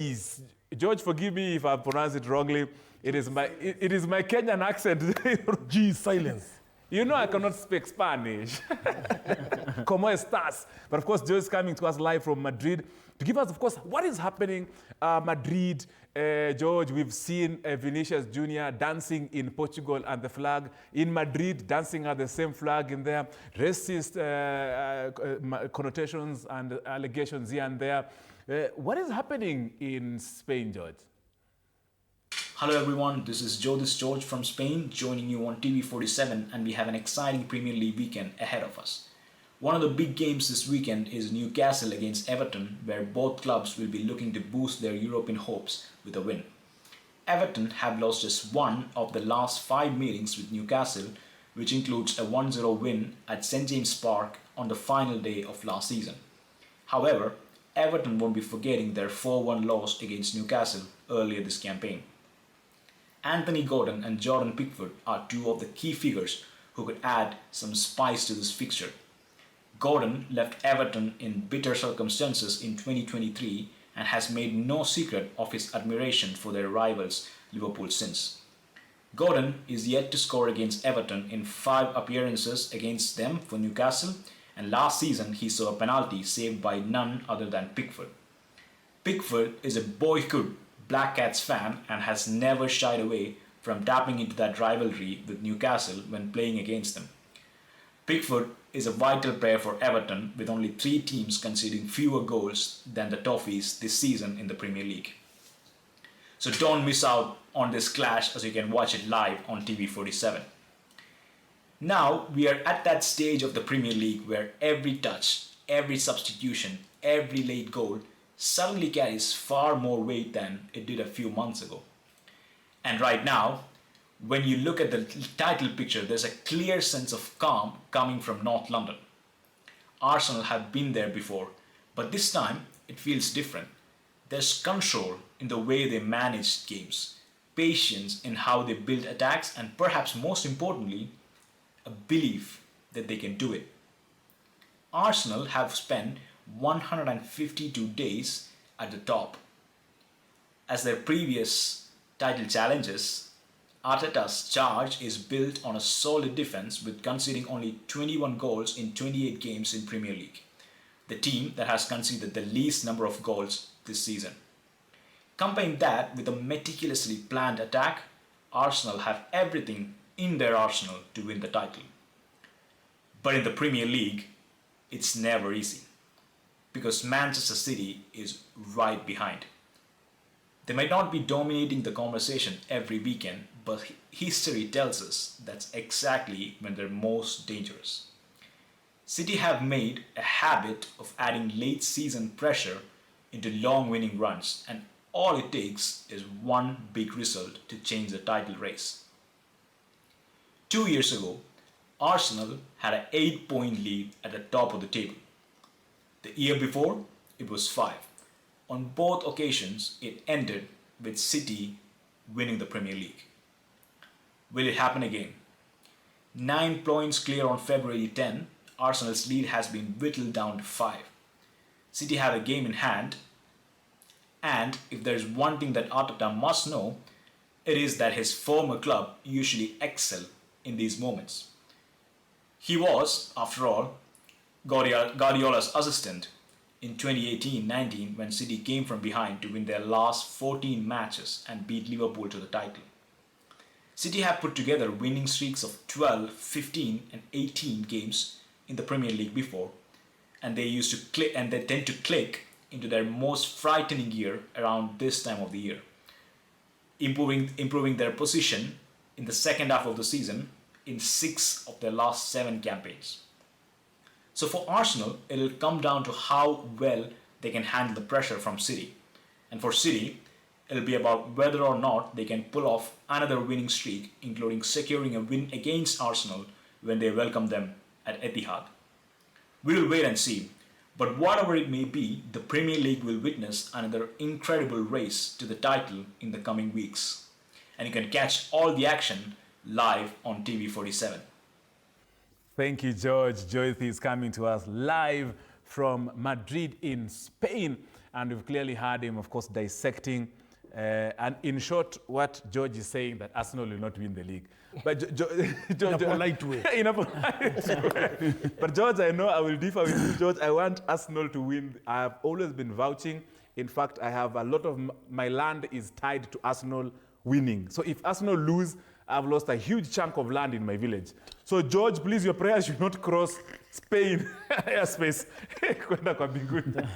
Is George, forgive me if I pronounce it wrongly. It is my Kenyan accent. G silence. You know I cannot speak Spanish. ¿Cómo estás? But of course, Joe is coming to us live from Madrid to give us, of course, what is happening. Madrid, George, we've seen Vinicius Jr. dancing in Portugal and the flag. In Madrid, dancing at the same flag in there. Racist connotations and allegations here and there. What is happening in Spain, George? Hello everyone, this is Jyothis George from Spain joining you on TV47, and we have an exciting Premier League weekend ahead of us. One of the big games this weekend is Newcastle against Everton, where both clubs will be looking to boost their European hopes with a win. Everton have lost just one of the last 5 meetings with Newcastle, which includes a 1-0 win at St James Park on the final day of last season. However, Everton won't be forgetting their 4-1 loss against Newcastle earlier this campaign. Anthony Gordon and Jordan Pickford are two of the key figures who could add some spice to this fixture. Gordon left Everton in bitter circumstances in 2023 and has made no secret of his admiration for their rivals Liverpool since. Gordon is yet to score against Everton in 5 appearances against them for Newcastle, and last season he saw a penalty saved by none other than Pickford. Pickford is a boyhood Black Cats fan and has never shied away from tapping into that rivalry with Newcastle when playing against them. Pickford is a vital player for Everton, with only 3 teams conceding fewer goals than the Toffees this season in the Premier League. So don't miss out on this clash, as you can watch it live on TV47. Now we are at that stage of the Premier League where every touch, every substitution, every late goal suddenly carries far more weight than it did a few months ago. And right now, when you look at the title picture, there's a clear sense of calm coming from North London. Arsenal have been there before, but this time it feels different. There's control in the way they manage games, patience in how they build attacks, and perhaps most importantly, a belief that they can do it. Arsenal have spent 152 days at the top. As their previous title challenges, Arteta's charge is built on a solid defense, with conceding only 21 goals in 28 games in Premier League, the team that has conceded the least number of goals this season. Combine that with a meticulously planned attack, Arsenal have everything in their arsenal to win the title. But in the Premier League, it's never easy, because Manchester City is right behind. They might not be dominating the conversation every weekend, but history tells us that's exactly when they're most dangerous. City have made a habit of adding late season pressure into long winning runs, and all it takes is one big result to change the title race. 2 years ago, Arsenal had an 8-point lead at the top of the table. The year before, it was 5. On both occasions, it ended with City winning the Premier League. Will it happen again? 9 points clear on February 10, Arsenal's lead has been whittled down to 5. City have a game in hand, and if there is one thing that Arteta must know, it is that his former club usually excel in these moments. He was, after all, Guardiola's assistant in 2018-19 when City came from behind to win their last 14 matches and beat Liverpool to the title. City have put together winning streaks of 12, 15 and 18 games in the Premier League before, and they tend to click into their most frightening year around this time of the year, improving their position in the second half of the season in 6 of their last 7 campaigns. So for Arsenal, it'll come down to how well they can handle the pressure from City. And for City, it'll be about whether or not they can pull off another winning streak, including securing a win against Arsenal when they welcome them at Etihad. We'll wait and see. But whatever it may be, the Premier League will witness another incredible race to the title in the coming weeks. And you can catch all the action live on TV47. Thank you, George. Jyothis is coming to us live from Madrid in Spain. and we've clearly heard him, of course, dissecting. And in short, what George is saying, that Arsenal will not win the league. But In a polite way. In a polite way. But George, I know I will differ with you, George. I want Arsenal to win. I have always been vouching. In fact, I have a lot of my land is tied to Arsenal winning. So if Arsenal lose, I've lost a huge chunk of land in my village. So George, please, your prayers should not cross Spain airspace. Kwenda kwa mbinguni.